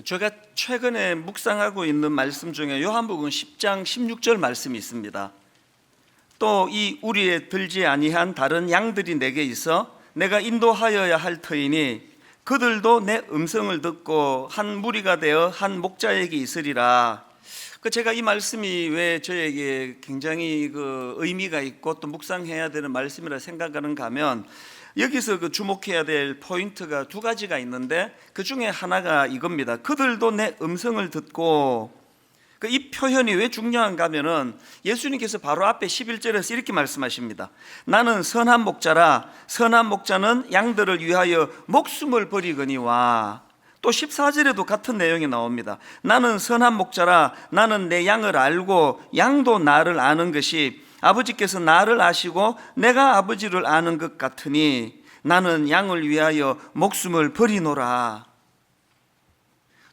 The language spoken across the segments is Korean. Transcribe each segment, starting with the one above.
제가 최근에 묵상하고 있는 말씀 중에 요한복음 10장 16절 말씀이 있습니다. 또 이 우리에 들지 아니한 다른 양들이 내게 있어 내가 인도하여야 할 터이니 그들도 내 음성을 듣고 한 무리가 되어 한 목자에게 있으리라. 제가 이 말씀이 왜 저에게 굉장히 의미가 있고 또 묵상해야 되는 말씀이라 생각하는가 하면, 여기서 주목해야 될 포인트가 두 가지가 있는데 그 중에 하나가 이겁니다. 그들도 내 음성을 듣고. 이 표현이 왜 중요한가 하면은 예수님께서 바로 앞에 11절에서 이렇게 말씀하십니다. 나는 선한 목자라. 선한 목자는 양들을 위하여 목숨을 버리거니와. 또 14절에도 같은 내용이 나옵니다. 나는 선한 목자라. 나는 내 양을 알고 양도 나를 아는 것이 아버지께서 나를 아시고 내가 아버지를 아는 것 같으니 나는 양을 위하여 목숨을 버리노라.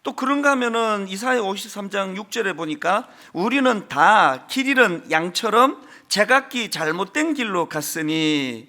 또 그런가 하면은 이사야 53장 6절에 보니까 우리는 다 길 잃은 양처럼 제각기 잘못된 길로 갔으니,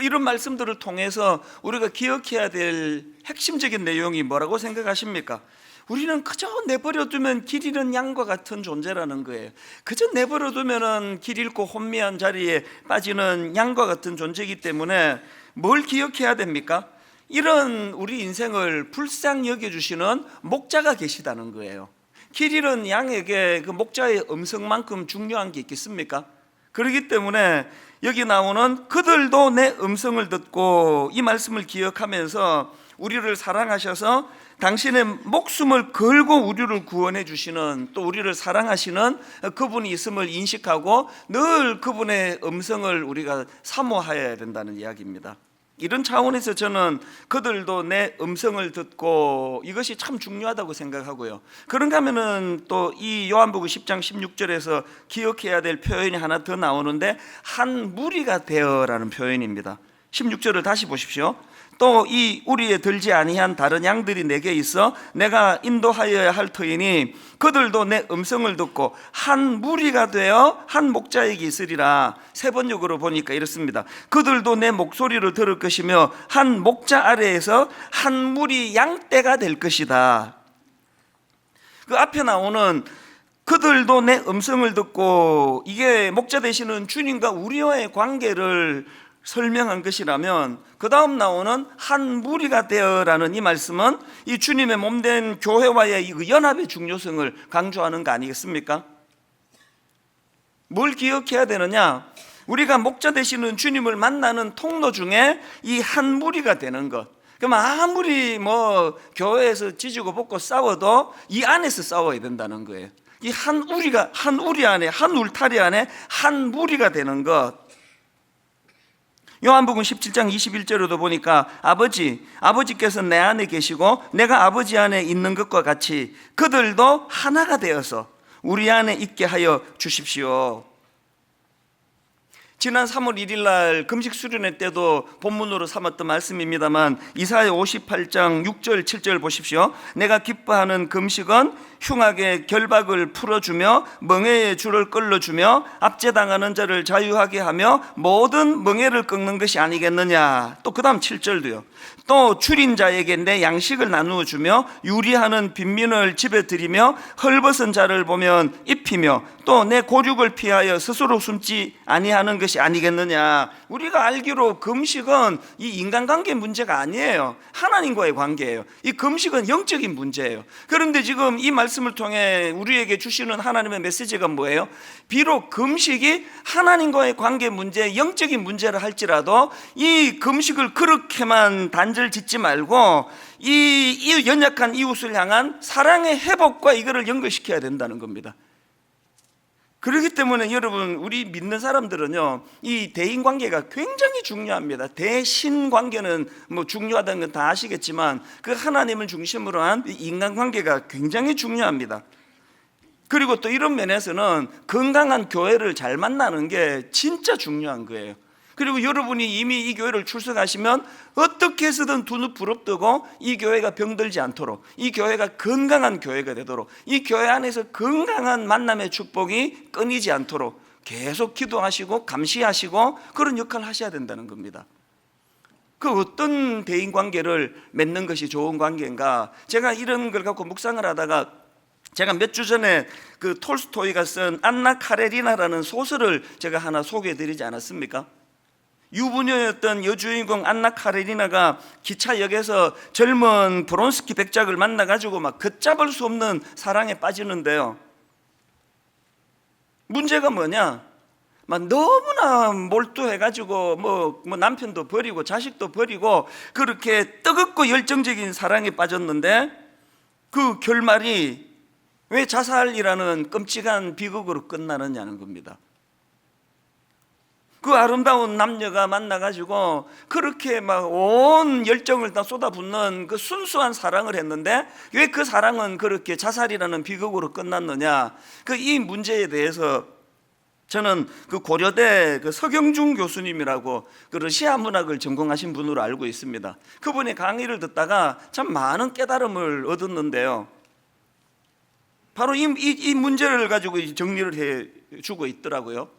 이런 말씀들을 통해서 우리가 기억해야 될 핵심적인 내용이 뭐라고 생각하십니까? 우리는 그저 내버려두면 길 잃은 양과 같은 존재라는 거예요. 그저 내버려두면 길 잃고 혼미한 자리에 빠지는 양과 같은 존재이기 때문에 뭘 기억해야 됩니까? 이런 우리 인생을 불쌍히 여겨주시는 목자가 계시다는 거예요. 길 잃은 양에게 그 목자의 음성만큼 중요한 게 있겠습니까? 그렇기 때문에 여기 나오는 그들도 내 음성을 듣고, 이 말씀을 기억하면서 우리를 사랑하셔서 당신의 목숨을 걸고 우리를 구원해 주시는, 또 우리를 사랑하시는 그분이 있음을 인식하고 늘 그분의 음성을 우리가 사모하여야 된다는 이야기입니다. 이런 차원에서 저는 그들도 내 음성을 듣고, 이것이 참 중요하다고 생각하고요. 그런가 하면은 또 이 요한복음 10장 16절에서 기억해야 될 표현이 하나 더 나오는데, 한 무리가 되어라는 표현입니다. 16절을 다시 보십시오. 또 이 우리에 들지 아니한 다른 양들이 내게 있어 내가 인도하여야 할 터이니 그들도 내 음성을 듣고 한 무리가 되어 한 목자에게 있으리라. 세 번역으로 보니까 이렇습니다. 그들도 내 목소리를 들을 것이며 한 목자 아래에서 한 무리 양떼가 될 것이다. 그 앞에 나오는 그들도 내 음성을 듣고, 이게 목자 되시는 주님과 우리와의 관계를 설명한 것이라면, 그 다음 나오는 한 무리가 되어라는 이 말씀은 이 주님의 몸된 교회와의 이 연합의 중요성을 강조하는 거 아니겠습니까? 뭘 기억해야 되느냐? 우리가 목자 되시는 주님을 만나는 통로 중에 이 한 무리가 되는 것. 그럼 아무리 교회에서 지지고 볶고 싸워도 이 안에서 싸워야 된다는 거예요. 이 한 우리 안에, 한 울타리 안에 한 무리가 되는 것. 요한복음 17장 21절에도 보니까 아버지께서 내 안에 계시고 내가 아버지 안에 있는 것과 같이 그들도 하나가 되어서 우리 안에 있게 하여 주십시오. 지난 3월 1일 날 금식 수련회 때도 본문으로 삼았던 말씀입니다만, 이사야 58장 6절 7절 보십시오. 내가 기뻐하는 금식은 흉악의 결박을 풀어주며 멍에의 줄을 끌어주며 압제당하는 자를 자유하게 하며 모든 멍에를 꺾는 것이 아니겠느냐. 또 그 다음 7절도요. 또 줄인 자에게 내 양식을 나누어 주며 유리하는 빈민을 집에 들이며 헐벗은 자를 보면 입히며 또 내 고륙을 피하여 스스로 숨지 아니하는 것이 아니겠느냐. 우리가 알기로 금식은 이 인간관계 문제가 아니에요. 하나님과의 관계예요. 이 금식은 영적인 문제예요. 그런데 지금 이 말씀을 통해 우리에게 주시는 하나님의 메시지가 뭐예요? 비록 금식이 하나님과의 관계 문제, 영적인 문제라 할지라도 이 금식을 그렇게만 단절 짓지 말고 이 연약한 이웃을 향한 사랑의 회복과 이거를 연결시켜야 된다는 겁니다. 그렇기 때문에 여러분, 우리 믿는 사람들은요, 이 대인관계가 굉장히 중요합니다. 대신관계는 중요하다는 건 다 아시겠지만 그 하나님을 중심으로 한 인간관계가 굉장히 중요합니다. 그리고 또 이런 면에서는 건강한 교회를 잘 만나는 게 진짜 중요한 거예요. 그리고 여러분이 이미 이 교회를 출석하시면 어떻게 해서든 두 눈 부릅뜨고 이 교회가 병들지 않도록, 이 교회가 건강한 교회가 되도록, 이 교회 안에서 건강한 만남의 축복이 끊이지 않도록 계속 기도하시고 감시하시고 그런 역할을 하셔야 된다는 겁니다. 그 어떤 대인 관계를 맺는 것이 좋은 관계인가? 제가 이런 걸 갖고 묵상을 하다가 제가 몇 주 전에 그 톨스토이가 쓴 안나 카레리나라는 소설을 제가 하나 소개해드리지 않았습니까? 유부녀였던 여주인공 안나 카레리나가 기차역에서 젊은 브론스키 백작을 만나가지고 막 걷잡을 수 없는 사랑에 빠지는데요. 문제가 뭐냐? 막 너무나 몰두해가지고 뭐 남편도 버리고 자식도 버리고 그렇게 뜨겁고 열정적인 사랑에 빠졌는데 그 결말이 왜 자살이라는 끔찍한 비극으로 끝나느냐는 겁니다. 그 아름다운 남녀가 만나가지고 그렇게 막 온 열정을 다 쏟아붓는 그 순수한 사랑을 했는데 왜 그 사랑은 그렇게 자살이라는 비극으로 끝났느냐? 그 이 문제에 대해서 저는 그 고려대 그 서경준 교수님이라고 그 러시아 문학을 전공하신 분으로 알고 있습니다. 그분의 강의를 듣다가 참 많은 깨달음을 얻었는데요. 바로 이 문제를 가지고 정리를 해 주고 있더라고요.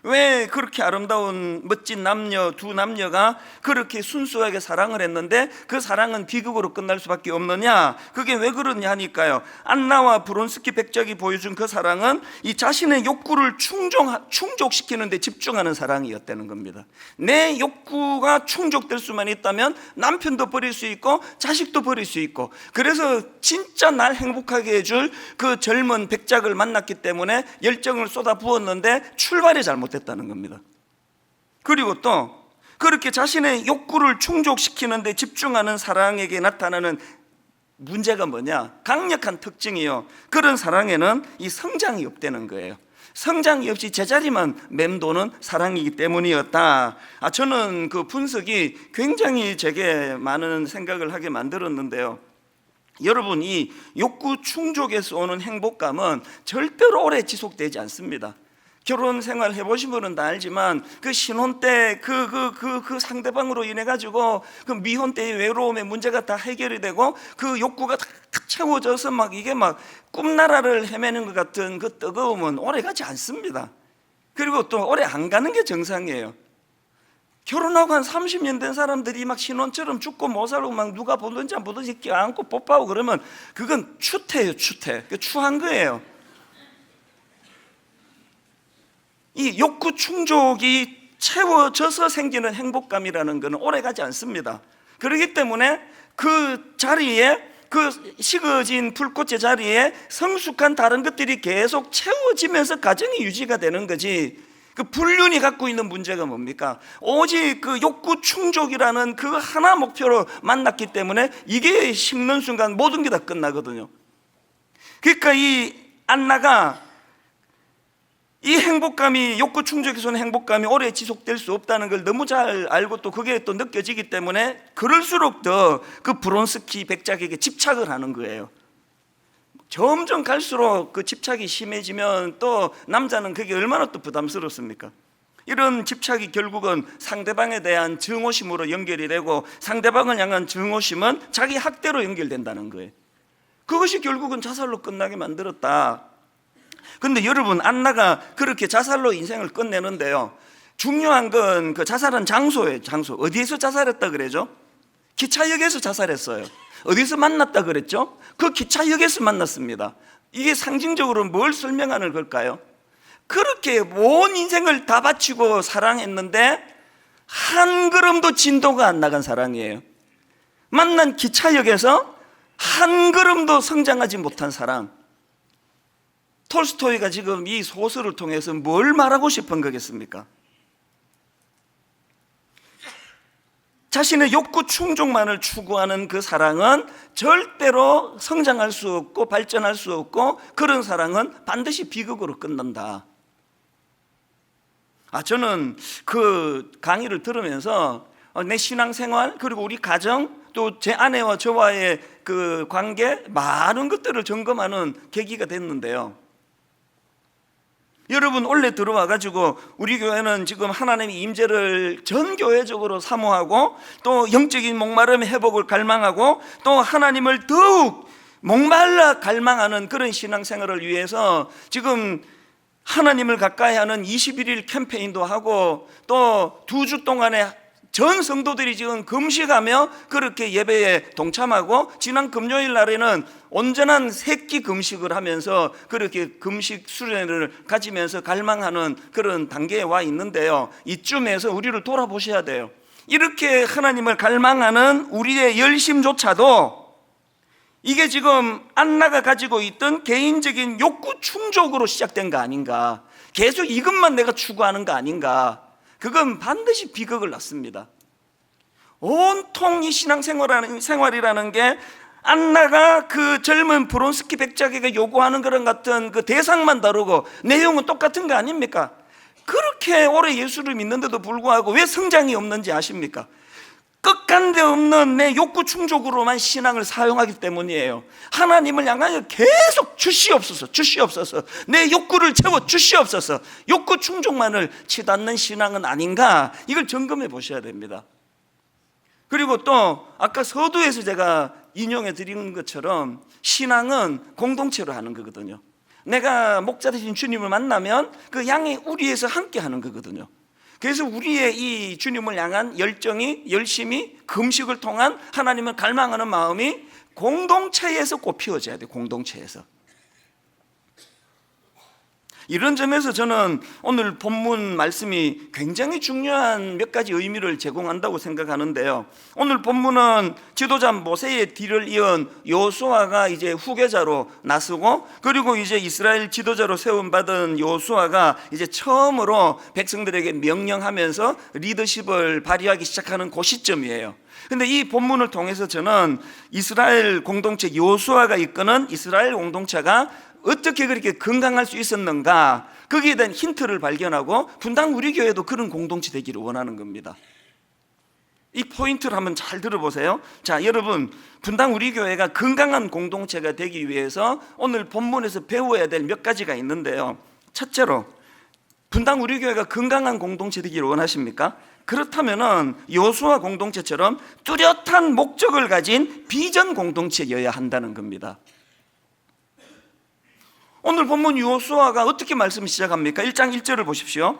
왜 그렇게 아름다운 멋진 남녀 두 남녀가 그렇게 순수하게 사랑을 했는데 그 사랑은 비극으로 끝날 수밖에 없느냐? 그게 왜 그러냐 하니까요, 안나와 브론스키 백작이 보여준 그 사랑은 이 자신의 욕구를 충족시키는 데 집중하는 사랑이었다는 겁니다. 내 욕구가 충족될 수만 있다면 남편도 버릴 수 있고 자식도 버릴 수 있고, 그래서 진짜 날 행복하게 해줄 그 젊은 백작을 만났기 때문에 열정을 쏟아 부었는데 출발이 잘못됐다는 겁니다. 그리고 또 그렇게 자신의 욕구를 충족시키는 데 집중하는 사랑에게 나타나는 문제가 뭐냐? 강력한 특징이요, 그런 사랑에는 이 성장이 없다는 거예요. 성장이 없이 제자리만 맴도는 사랑이기 때문이었다. 저는 그 분석이 굉장히 제게 많은 생각을 하게 만들었는데요. 여러분, 이 욕구 충족에서 오는 행복감은 절대로 오래 지속되지 않습니다. 결혼 생활 해보신 분은 다 알지만 그 신혼 때 그 상대방으로 인해 가지고 그 미혼 때의 외로움의 문제가 다 해결이 되고 그 욕구가 다 채워져서 막 이게 막 꿈나라를 헤매는 것 같은 그 뜨거움은 오래 가지 않습니다. 그리고 또 오래 안 가는 게 정상이에요. 결혼하고 한 30년 된 사람들이 막 신혼처럼 죽고 못 살고 막 누가 보든지 안 보든지 껴안고 뽀뽀하고 그러면 그건 추태예요, 추태. 추한 거예요. 이 욕구 충족이 채워져서 생기는 행복감이라는 것은 오래가지 않습니다. 그렇기 때문에 그 자리에, 그 식어진 불꽃의 자리에 성숙한 다른 것들이 계속 채워지면서 가정이 유지가 되는 거지, 그 불륜이 갖고 있는 문제가 뭡니까? 오직 그 욕구 충족이라는 그 하나 목표로 만났기 때문에 이게 식는 순간 모든 게 다 끝나거든요. 그러니까 이 안나가 이 행복감이, 욕구 충족에서 오는 행복감이 오래 지속될 수 없다는 걸 너무 잘 알고 또 그게 또 느껴지기 때문에 그럴수록 더 그 브론스키 백작에게 집착을 하는 거예요. 점점 갈수록 그 집착이 심해지면 또 남자는 그게 얼마나 또 부담스럽습니까? 이런 집착이 결국은 상대방에 대한 증오심으로 연결이 되고 상대방을 향한 증오심은 자기 학대로 연결된다는 거예요. 그것이 결국은 자살로 끝나게 만들었다. 근데 여러분, 안나가 그렇게 자살로 인생을 끝내는데요, 중요한 건 그 자살한 장소예요. 장소. 어디에서 자살했다 그러죠? 기차역에서 자살했어요. 어디서 만났다 그랬죠? 그 기차역에서 만났습니다. 이게 상징적으로 뭘 설명하는 걸까요? 그렇게 온 인생을 다 바치고 사랑했는데 한 걸음도 진도가 안 나간 사랑이에요. 만난 기차역에서 한 걸음도 성장하지 못한 사랑. 톨스토이가 지금 이 소설을 통해서 뭘 말하고 싶은 거겠습니까? 자신의 욕구 충족만을 추구하는 그 사랑은 절대로 성장할 수 없고 발전할 수 없고, 그런 사랑은 반드시 비극으로 끝난다. 저는 그 강의를 들으면서 내 신앙생활, 그리고 우리 가정, 또 제 아내와 저와의 그 관계, 많은 것들을 점검하는 계기가 됐는데요. 여러분, 올해 들어와 가지고 우리 교회는 지금 하나님의 임재를 전 교회적으로 사모하고 또 영적인 목마름의 회복을 갈망하고 또 하나님을 더욱 목말라 갈망하는 그런 신앙생활을 위해서 지금 하나님을 가까이 하는 21일 캠페인도 하고 또 2주 동안에 전 성도들이 지금 금식하며 그렇게 예배에 동참하고, 지난 금요일 날에는 온전한 새끼 금식을 하면서 그렇게 금식 수련을 가지면서 갈망하는 그런 단계에 와 있는데요, 이쯤에서 우리를 돌아보셔야 돼요. 이렇게 하나님을 갈망하는 우리의 열심조차도 이게 지금 안나가 가지고 있던 개인적인 욕구 충족으로 시작된 거 아닌가, 계속 이것만 내가 추구하는 거 아닌가, 그건 반드시 비극을 낳습니다. 온통 이 신앙생활이라는 게 안나가 그 젊은 브론스키 백작에게 요구하는 그런 같은 그 대상만 다르고 내용은 똑같은 거 아닙니까? 그렇게 오래 예수를 믿는데도 불구하고 왜 성장이 없는지 아십니까? 끝간데 없는 내 욕구 충족으로만 신앙을 사용하기 때문이에요. 하나님을 향하여 계속 주시옵소서, 주시옵소서, 내 욕구를 채워 주시옵소서, 욕구 충족만을 치닫는 신앙은 아닌가, 이걸 점검해 보셔야 됩니다. 그리고 또 아까 서두에서 제가 인용해 드린 것처럼 신앙은 공동체로 하는 거거든요. 내가 목자 되신 주님을 만나면 그 양의 우리에서 함께 하는 거거든요. 그래서 우리의 이 주님을 향한 열정이, 열심이, 금식을 통한 하나님을 갈망하는 마음이 공동체에서 꽃피워져야 돼요. 공동체에서. 이런 점에서 저는 오늘 본문 말씀이 굉장히 중요한 몇 가지 의미를 제공한다고 생각하는데요, 오늘 본문은 지도자 모세의 뒤를 이은 여호수아가 이제 후계자로 나서고, 그리고 이제 이스라엘 지도자로 세움받은 여호수아가 이제 처음으로 백성들에게 명령하면서 리더십을 발휘하기 시작하는 그 시점이에요. 근데 이 본문을 통해서 저는 이스라엘 공동체, 여호수아가 이끄는 이스라엘 공동체가 어떻게 그렇게 건강할 수 있었는가, 거기에 대한 힌트를 발견하고 분당 우리 교회도 그런 공동체 되기를 원하는 겁니다. 이 포인트를 한번 잘 들어보세요. 자, 여러분, 분당 우리 교회가 건강한 공동체가 되기 위해서 오늘 본문에서 배워야 될 몇 가지가 있는데요, 첫째로 분당 우리 교회가 건강한 공동체 되기를 원하십니까? 그렇다면은 여호수아 공동체처럼 뚜렷한 목적을 가진 비전 공동체여야 한다는 겁니다. 오늘 본문 여호수아가 어떻게 말씀을 시작합니까? 1장 1절을 보십시오.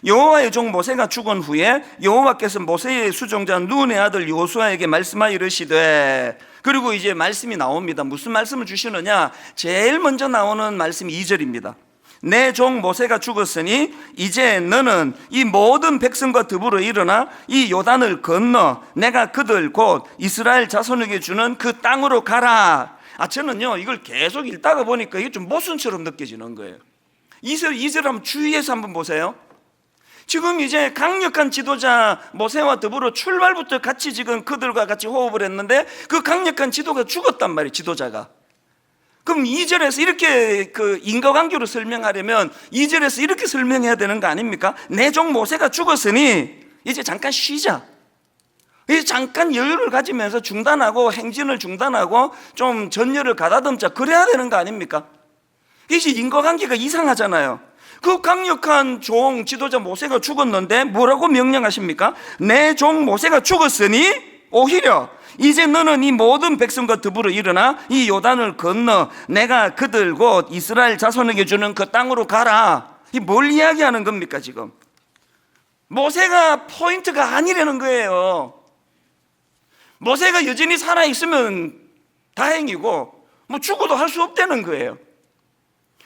여호와의 종 모세가 죽은 후에 여호와께서 모세의 수종자 눈의 아들 여호수아에게 말씀하여 이르시되, 그리고 이제 말씀이 나옵니다. 무슨 말씀을 주시느냐? 제일 먼저 나오는 말씀이 2절입니다. 내 종 모세가 죽었으니 이제 너는 이 모든 백성과 더불어 일어나 이 요단을 건너 내가 그들 곧 이스라엘 자손에게 주는 그 땅으로 가라. 저는요 이걸 계속 읽다가 보니까 이게 좀 모순처럼 느껴지는 거예요. 2절 한번 주의해서 한번 보세요. 지금 이제 강력한 지도자 모세와 더불어 출발부터 같이 지금 그들과 같이 호흡을 했는데 그 강력한 지도가 죽었단 말이에요. 지도자가. 그럼 2절에서 이렇게 그 인과관계로 설명하려면 2절에서 이렇게 설명해야 되는 거 아닙니까? 내 종 모세가 죽었으니 이제 잠깐 쉬자, 이제 잠깐 여유를 가지면서 중단하고 행진을 중단하고 좀 전열을 가다듬자, 그래야 되는 거 아닙니까? 이제 인과관계가 이상하잖아요. 그 강력한 종 지도자 모세가 죽었는데 뭐라고 명령하십니까? 내 종 모세가 죽었으니 오히려 이제 너는 이 모든 백성과 더불어 일어나 이 요단을 건너 내가 그들 곧 이스라엘 자손에게 주는 그 땅으로 가라. 이 뭘 이야기하는 겁니까? 지금 모세가 포인트가 아니라는 거예요. 모세가 여전히 살아있으면 다행이고 뭐 죽어도 할 수 없다는 거예요.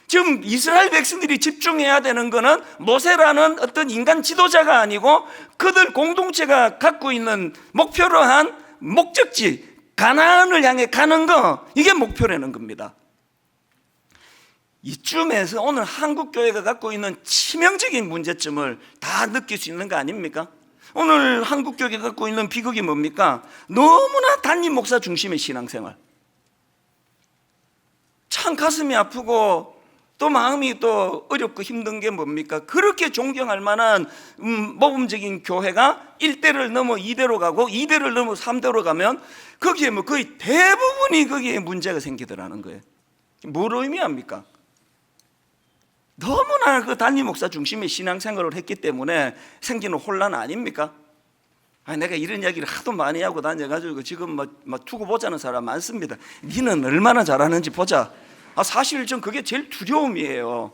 지금 이스라엘 백성들이 집중해야 되는 것은 모세라는 어떤 인간 지도자가 아니고 그들 공동체가 갖고 있는 목표로 한 목적지 가나안을 향해 가는 거, 이게 목표라는 겁니다. 이쯤에서 오늘 한국교회가 갖고 있는 치명적인 문제점을 다 느낄 수 있는 거 아닙니까? 오늘 한국교회가 갖고 있는 비극이 뭡니까? 너무나 단임 목사 중심의 신앙생활. 참 가슴이 아프고 또 마음이 또 어렵고 힘든 게 뭡니까? 그렇게 존경할 만한 모범적인 교회가 1대를 넘어 2대로 가고 2대를 넘어 3대로 가면 거기에 뭐 거의 대부분이 거기에 문제가 생기더라는 거예요. 뭘 의미합니까? 너무나 그 단임 목사 중심의 신앙생활을 했기 때문에 생기는 혼란 아닙니까? 내가 이런 이야기를 하도 많이 하고 다녀가지고 지금 막 두고 보자는 사람 많습니다. 니는 얼마나 잘하는지 보자. 사실 전 그게 제일 두려움이에요.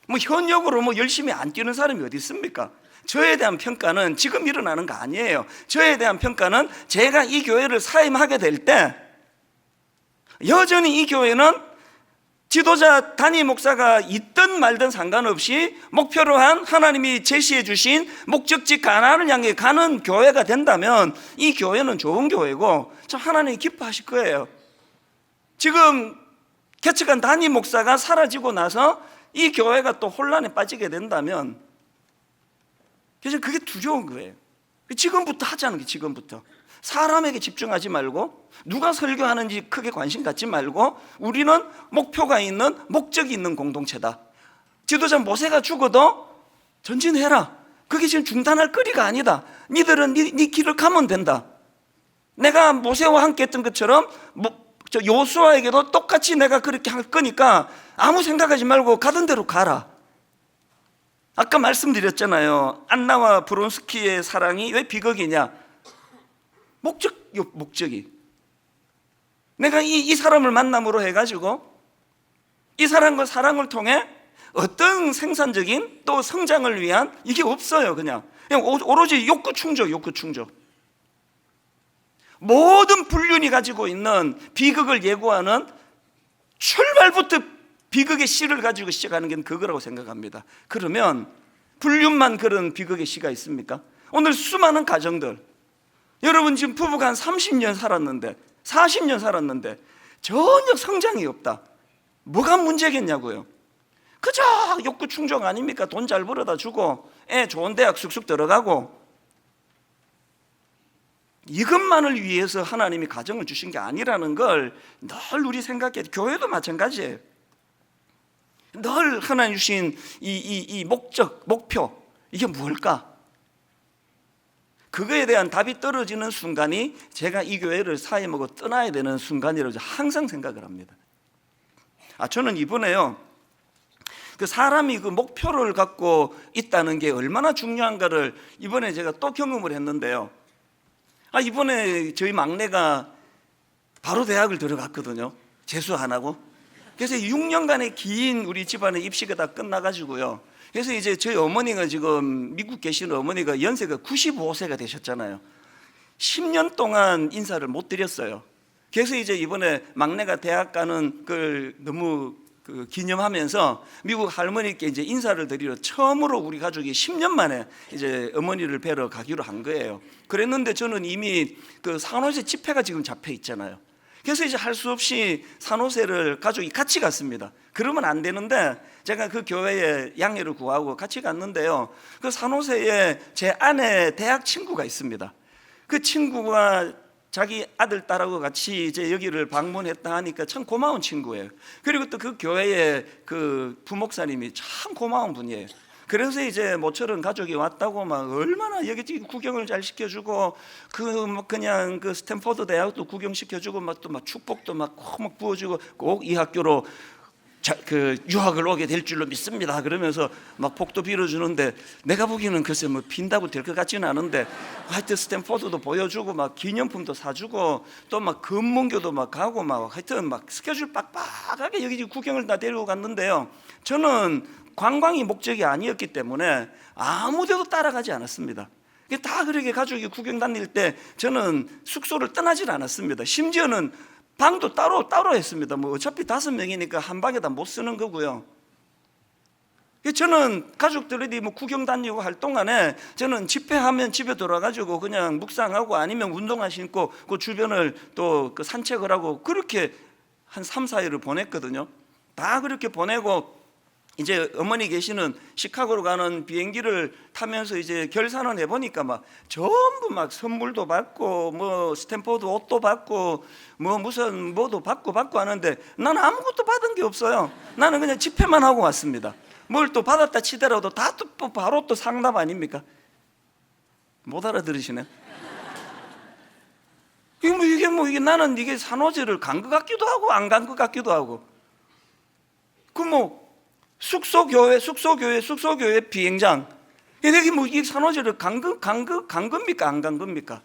뭐 현역으로 뭐 열심히 안 뛰는 사람이 어디 있습니까? 저에 대한 평가는 지금 일어나는 거 아니에요. 저에 대한 평가는 제가 이 교회를 사임하게 될 때 여전히 이 교회는 지도자 담임 목사가 있든 말든 상관없이 목표로 한 하나님이 제시해 주신 목적지 가나안을 향해 가는 교회가 된다면 이 교회는 좋은 교회고 참 하나님이 기뻐하실 거예요. 지금 개척한 담임 목사가 사라지고 나서 이 교회가 또 혼란에 빠지게 된다면 그래서 그게 두려운 거예요. 지금부터 하자는 게 지금부터 사람에게 집중하지 말고 누가 설교하는지 크게 관심 갖지 말고 우리는 목표가 있는 목적이 있는 공동체다. 지도자 모세가 죽어도 전진해라. 그게 지금 중단할 거리가 아니다. 니들은 네 길을 가면 된다. 내가 모세와 함께 했던 것처럼 요수아에게도 똑같이 내가 그렇게 할 거니까 아무 생각하지 말고 가던 대로 가라. 아까 말씀드렸잖아요. 안나와 브론스키의 사랑이 왜 비극이냐? 목적이 내가 이 사람을 만남으로 해가지고 이 사람과 사랑을 통해 어떤 생산적인 또 성장을 위한 이게 없어요. 그냥 오로지 욕구 충족. 모든 불륜이 가지고 있는 비극을 예고하는 출발부터 비극의 씨를 가지고 시작하는 게 그거라고 생각합니다. 그러면 불륜만 그런 비극의 씨가 있습니까? 오늘 수많은 가정들, 여러분 지금 부부가 한 30년 살았는데 40년 살았는데 전혀 성장이 없다. 뭐가 문제겠냐고요. 그저 욕구 충족 아닙니까? 돈 잘 벌어다 주고 애 좋은 대학 쑥쑥 들어가고 이것만을 위해서 하나님이 가정을 주신 게 아니라는 걸 늘 우리 생각해. 교회도 마찬가지예요. 늘 하나님 주신 이 목적, 목표 이게 뭘까? 그거에 대한 답이 떨어지는 순간이 제가 이 교회를 사임하고 떠나야 되는 순간이라고 항상 생각을 합니다. 저는 이번에요, 그 사람이 그 목표를 갖고 있다는 게 얼마나 중요한가를 이번에 제가 또 경험을 했는데요. 이번에 저희 막내가 바로 대학을 들어갔거든요. 재수 안 하고. 그래서 6년간의 긴 우리 집안의 입시가 다 끝나가지고요. 그래서 이제 저희 어머니가 지금 미국 계시는 어머니가 연세가 95세가 되셨잖아요. 10년 동안 인사를 못 드렸어요. 그래서 이제 이번에 막내가 대학 가는 걸 너무 기념하면서 미국 할머니께 이제 인사를 드리러 처음으로 우리 가족이 10년 만에 이제 어머니를 뵈러 가기로 한 거예요. 그랬는데 저는 이미 그 산호세 집회가 지금 잡혀 있잖아요. 그래서 이제 할 수 없이 산호세를 가족이 같이 갔습니다. 그러면 안 되는데 제가 그 교회에 양해를 구하고 같이 갔는데요. 그 산호세에 제 아내 대학 친구가 있습니다. 그 친구가 자기 아들 딸하고 같이 이제 여기를 방문했다 하니까 참 고마운 친구예요. 그리고 또 그 교회의 그 부목사님이 참 고마운 분이에요. 그래서 이제 모처럼 가족이 왔다고 막 얼마나 여기 구경을 잘 시켜주고 그냥 그 스탠포드 대학도 구경시켜주고 막 또 막 축복도 막 부어주고 꼭 이 학교로 그 유학을 오게 될 줄로 믿습니다. 그러면서 막 복도 빌어주는데 내가 보기에는 글쎄 뭐 빈다고 될 것 같지는 않은데 하여튼 스탠포드도 보여주고 막 기념품도 사주고 또 막 금문교도 막 가고 막 하여튼 막 스케줄 빡빡하게 여기 구경을 다 데리고 갔는데요. 저는 관광이 목적이 아니었기 때문에 아무 데도 따라가지 않았습니다. 다 그렇게 가족이 구경 다닐 때 저는 숙소를 떠나질 않았습니다. 심지어는 방도 따로 했습니다. 뭐 어차피 5명이니까 한 방에다 못 쓰는 거고요. 저는 가족들이 뭐 구경 다니고 할 동안에 저는 집회하면 집에 돌아가지고 그냥 묵상하고 아니면 운동화 신고 그 주변을 또 그 산책을 하고 그렇게 한 3, 4일을 보냈거든요. 다 그렇게 보내고 이제 어머니 계시는 시카고로 가는 비행기를 타면서 이제 결산을 해보니까 막 전부 막 선물도 받고 뭐 스탠포드 옷도 받고 뭐 무슨 뭐도 받고 하는데 나는 아무것도 받은 게 없어요. 나는 그냥 집회만 하고 왔습니다. 뭘 또 받았다 치더라도 다 또 바로 또 상납 아닙니까? 못 알아들으시네. 이게 나는 이게 산호제를 간 것 같기도 하고 안 간 것 같기도 하고 그 뭐 숙소교회 비행장 이게 뭐 이게 산호제를 간 겁니까 안 간 겁니까?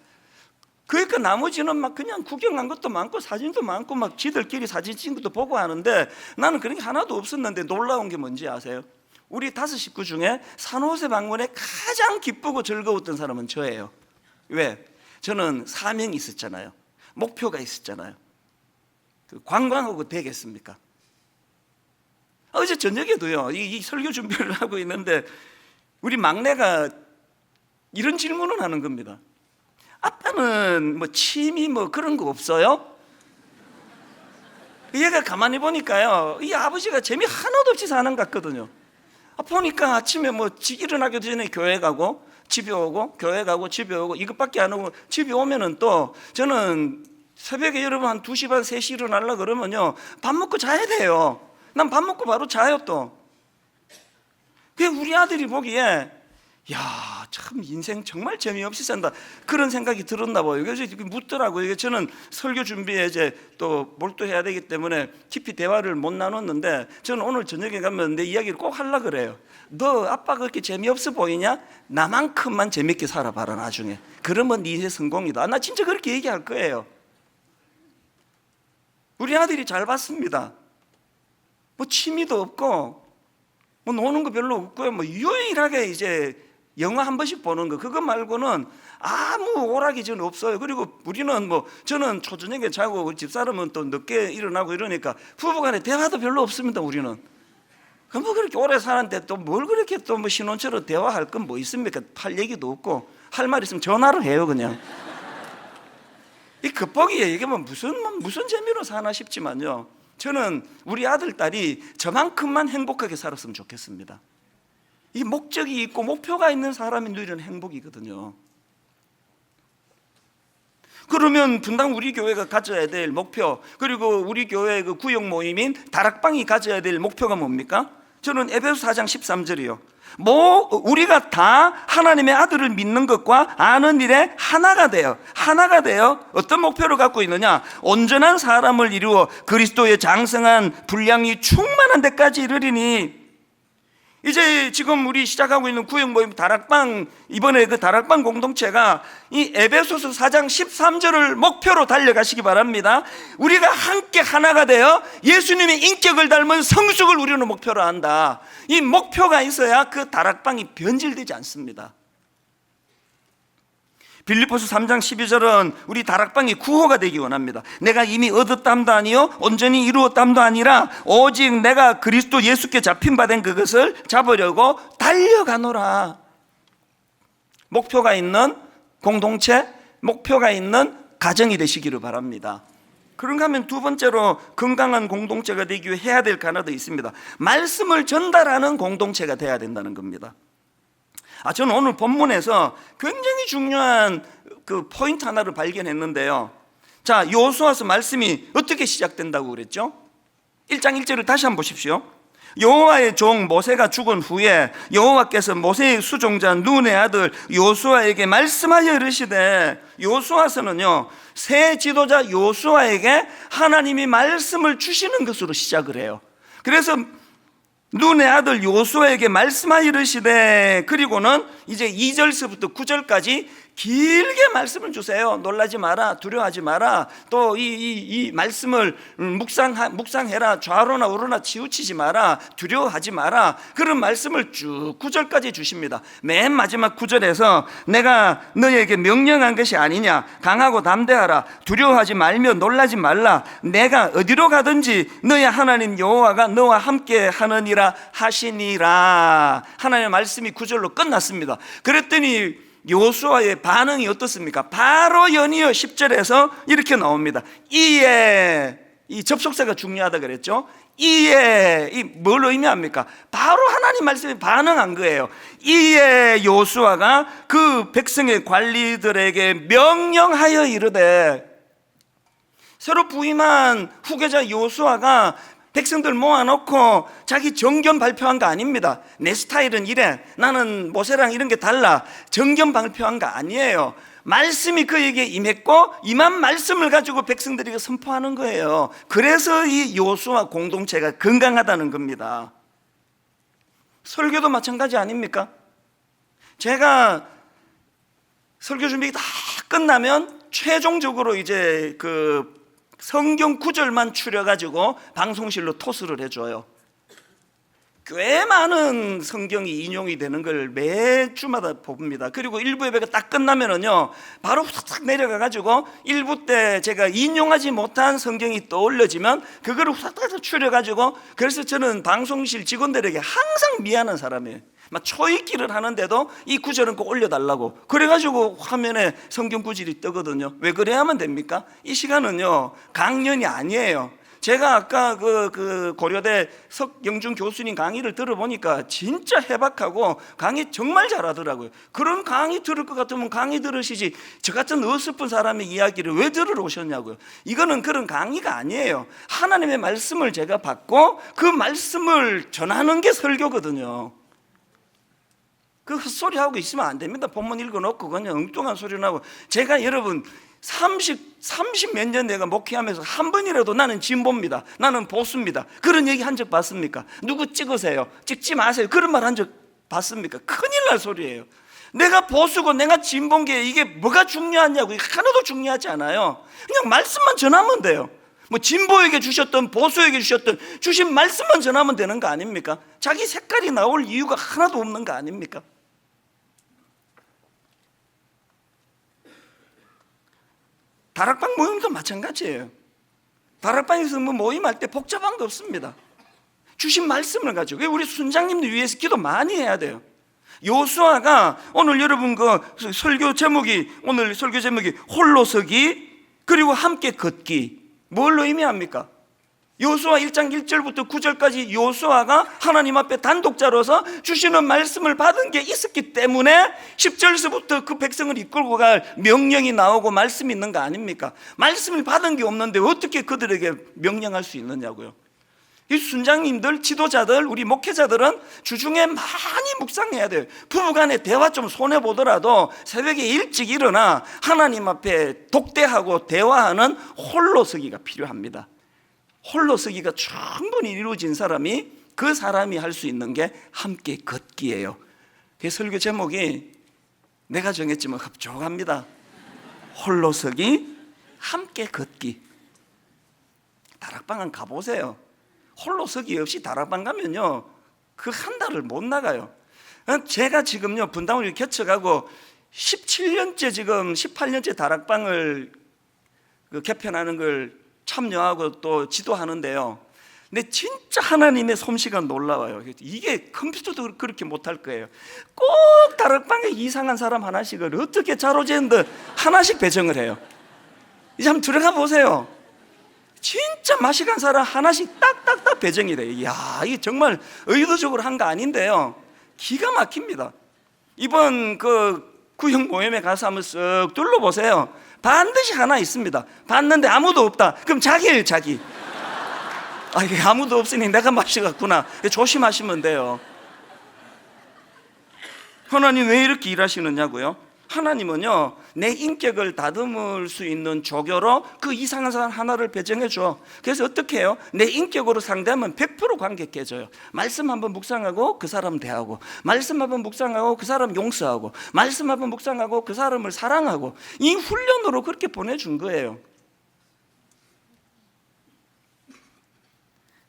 그러니까 나머지는 막 그냥 구경한 것도 많고 사진도 많고 막 지들끼리 사진 찍은 것도 보고 하는데 나는 그런 게 하나도 없었는데 놀라운 게 뭔지 아세요? 우리 5 식구 중에 산호세 방문에 가장 기쁘고 즐거웠던 사람은 저예요. 왜? 저는 사명이 있었잖아요. 목표가 있었잖아요. 관광하고 되겠습니까? 어제 저녁에도요, 이 설교 준비를 하고 있는데 우리 막내가 이런 질문을 하는 겁니다. 아빠는 뭐 취미 뭐 그런 거 없어요? 얘가 가만히 보니까요, 이 아버지가 재미 하나도 없이 사는 것 같거든요. 보니까 아침에 뭐 일어나기 전에 교회 가고 집에 오고 교회 가고 집에 오고 이것밖에 안 하고, 집에 오면은 또 저는 새벽에 여러분 한 2시 반 3시 일어나려고 그러면요, 밥 먹고 자야 돼요. 난 밥 먹고 바로 자요. 또 그 우리 아들이 보기에 야, 참 인생 정말 재미없이 산다, 그런 생각이 들었나 봐요. 그래서 묻더라고요. 이게 저는 설교 준비에 이제 또 몰두해야 되기 때문에 깊이 대화를 못 나눴는데, 저는 오늘 저녁에 가면 내 이야기를 꼭 하려고 그래요. 너 아빠가 그렇게 재미없어 보이냐? 나만큼만 재밌게 살아봐라 나중에. 그러면 네 성공이다. 나 진짜 그렇게 얘기할 거예요. 우리 아들이 잘 봤습니다. 뭐 취미도 없고 뭐 노는 거 별로 없고요. 뭐 유일하게 이제 영화 한 번씩 보는 거, 그거 말고는 아무 오락이 저는 없어요. 그리고 우리는 뭐 저는 초저녁에 자고 우리 집사람은 또 늦게 일어나고 이러니까 부부간에 대화도 별로 없습니다. 우리는 뭐 그렇게 오래 사는데 또 뭘 그렇게 또 뭐 신혼처럼 대화할 건 뭐 있습니까? 할 얘기도 없고, 할 말 있으면 전화를 해요 그냥. 이 겉보기에 이게 뭐 무슨 재미로 사나 싶지만요, 저는 우리 아들 딸이 저만큼만 행복하게 살았으면 좋겠습니다. 이 목적이 있고 목표가 있는 사람이 누리는 행복이거든요. 그러면 분당 우리 교회가 가져야 될 목표, 그리고 우리 교회 그 구역 모임인 다락방이 가져야 될 목표가 뭡니까? 저는 에베소 4장 13절이요. 뭐 우리가 다 하나님의 아들을 믿는 것과 아는 일에 하나가 돼요. 어떤 목표를 갖고 있느냐? 온전한 사람을 이루어 그리스도의 장성한 분량이 충만한 데까지 이르리니. 이제 지금 우리 시작하고 있는 구역 모임 다락방, 이번에 그 다락방 공동체가 이 에베소서 4장 13절을 목표로 달려가시기 바랍니다. 우리가 함께 하나가 되어 예수님의 인격을 닮은 성숙을 우리는 목표로 한다. 이 목표가 있어야 그 다락방이 변질되지 않습니다. 빌립보서 3장 12절은 우리 다락방이 구호가 되기 원합니다. 내가 이미 얻었담도 아니요 온전히 이루었담도 아니라 오직 내가 그리스도 예수께 잡힌 바 된 그것을 잡으려고 달려가노라. 목표가 있는 공동체, 목표가 있는 가정이 되시기를 바랍니다. 그런가 하면 두 번째로 건강한 공동체가 되기 위해 해야 될 하나도 있습니다. 말씀을 전달하는 공동체가 돼야 된다는 겁니다. 저는 오늘 본문에서 굉장히 중요한 그 포인트 하나를 발견했는데요. 자, 여호수아서 말씀이 어떻게 시작된다고 그랬죠? 1장 1절을 다시 한번 보십시오. 여호와의 종 모세가 죽은 후에 여호와께서 모세의 수종자 눈의 아들 여호수아에게 말씀하여 이르시되, 여호수아서는요 새 지도자 여호수아에게 하나님이 말씀을 주시는 것으로 시작을 해요. 그래서 눈의 아들 여호수아에게 말씀하여 이르시되, 그리고는 이제 2절서부터 9절까지 길게 말씀을 주세요. 놀라지 마라, 두려워하지 마라. 또 이 말씀을 묵상해라. 좌로나 우로나 치우치지 마라, 두려워하지 마라. 그런 말씀을 쭉 9절까지 주십니다. 맨 마지막 9절에서 내가 너에게 명령한 것이 아니냐, 강하고 담대하라, 두려워하지 말며 놀라지 말라. 내가 어디로 가든지 너의 하나님 여호와가 너와 함께 하느니라 하시니라. 하나님의 말씀이 9절로 끝났습니다. 그랬더니 여호수아의 반응이 어떻습니까? 바로 연이어 10절에서 이렇게 나옵니다. 이에, 이 접속사가 중요하다 그랬죠? 이에, 이 뭘 의미합니까? 바로 하나님 말씀에 반응한 거예요. 이에 여호수아가 그 백성의 관리들에게 명령하여 이르되, 새로 부임한 후계자 여호수아가 백성들 모아놓고 자기 정견 발표한 거 아닙니다. 내 스타일은 이래, 나는 모세랑 이런 게 달라, 정견 발표한 거 아니에요. 말씀이 그에게 임했고 임한 말씀을 가지고 백성들에게 선포하는 거예요. 그래서 이 여호수아 공동체가 건강하다는 겁니다. 설교도 마찬가지 아닙니까? 제가 설교 준비 다 끝나면 최종적으로 이제 그 성경 구절만 추려가지고 방송실로 토스를 해줘요. 꽤 많은 성경이 인용이 되는 걸 매주마다 봅니다. 그리고 일부 예배가 딱 끝나면은요 바로 후딱 내려가 가지고 일부 때 제가 인용하지 못한 성경이 떠올려지면 그거를 후딱 추려 가지고, 그래서 저는 방송실 직원들에게 항상 미안한 사람이에요. 막 초읽기를 하는데도 이 구절은 꼭 올려달라고 그래가지고 화면에 성경 구절이 뜨거든요. 왜 그래야 하면 됩니까? 이 시간은요 강연이 아니에요. 제가 아까 그 고려대 석영준 교수님 강의를 들어보니까 진짜 해박하고 강의 정말 잘하더라고요. 그런 강의 들을 것 같으면 강의 들으시지, 저 같은 어설픈 사람의 이야기를 왜 들으러 오셨냐고요. 이거는 그런 강의가 아니에요. 하나님의 말씀을 제가 받고 그 말씀을 전하는 게 설교거든요. 그 헛소리 하고 있으면 안 됩니다. 본문 읽어놓고 그냥 엉뚱한 소리 나고. 제가 여러분 30 몇 년 내가 목회하면서 한 번이라도 나는 진보입니다, 나는 보수입니다, 그런 얘기 한 적 봤습니까? 누구 찍으세요, 찍지 마세요, 그런 말 한 적 봤습니까? 큰일 날 소리예요. 내가 보수고 내가 진보인 게 이게 뭐가 중요하냐고. 하나도 중요하지 않아요. 그냥 말씀만 전하면 돼요. 뭐 진보에게 주셨던 보수에게 주셨던 주신 말씀만 전하면 되는 거 아닙니까? 자기 색깔이 나올 이유가 하나도 없는 거 아닙니까? 다락방 모임도 마찬가지예요. 다락방에서 뭐 모임할 때 복잡한 거 없습니다. 주신 말씀을 가지고. 우리 순장님들 위해서 기도 많이 해야 돼요. 요수아가 오늘 여러분 그 설교 제목이, 오늘 설교 제목이 홀로 서기 그리고 함께 걷기. 뭘로 의미합니까? 요수아 1장 1절부터 9절까지 요수아가 하나님 앞에 단독자로서 주시는 말씀을 받은 게 있었기 때문에 10절서부터 그 백성을 이끌고 갈 명령이 나오고 말씀이 있는 거 아닙니까? 말씀을 받은 게 없는데 어떻게 그들에게 명령할 수 있느냐고요. 이 순장님들, 지도자들, 우리 목회자들은 주중에 많이 묵상해야 돼요. 부부간에 대화 좀 손해보더라도 새벽에 일찍 일어나 하나님 앞에 독대하고 대화하는 홀로서기가 필요합니다. 홀로서기가 충분히 이루어진 사람이, 그 사람이 할 수 있는 게 함께 걷기예요. 그 설교 제목이 내가 정했지만 흡족합니다. 홀로서기, 함께 걷기. 다락방은 가보세요. 홀로서기 없이 다락방 가면요 그 한 달을 못 나가요. 제가 지금요 분당을 개척하고 17년째, 지금 18년째 다락방을 개편하는 걸 참여하고 또 지도하는데요, 근데 진짜 하나님의 솜씨가 놀라워요. 이게 컴퓨터도 그렇게 못할 거예요. 꼭 다락방에 이상한 사람 하나씩을 어떻게 자로재는데 하나씩 배정을 해요. 이제 한번 들어가 보세요. 진짜 맛이 간 사람 하나씩 딱딱딱 배정이 돼요. 이야, 이게 정말 의도적으로 한 거 아닌데요, 기가 막힙니다. 이번 그 구형 모임에 가서 한번 쓱 둘러보세요. 반드시 하나 있습니다. 봤는데 아무도 없다. 그럼 자기예요, 자기. 이게 아무도 없으니 내가 마셔갔구나. 조심하시면 돼요. 하나님 왜 이렇게 일하시느냐고요? 하나님은요 내 인격을 다듬을 수 있는 조교로 그 이상한 사람 하나를 배정해 줘. 그래서 어떻게 해요? 내 인격으로 상대하면 100% 관계 깨져요. 말씀 한번 묵상하고 그 사람 대하고, 말씀 한번 묵상하고 그 사람 용서하고, 말씀 한번 묵상하고 그 사람을 사랑하고, 이 훈련으로 그렇게 보내준 거예요.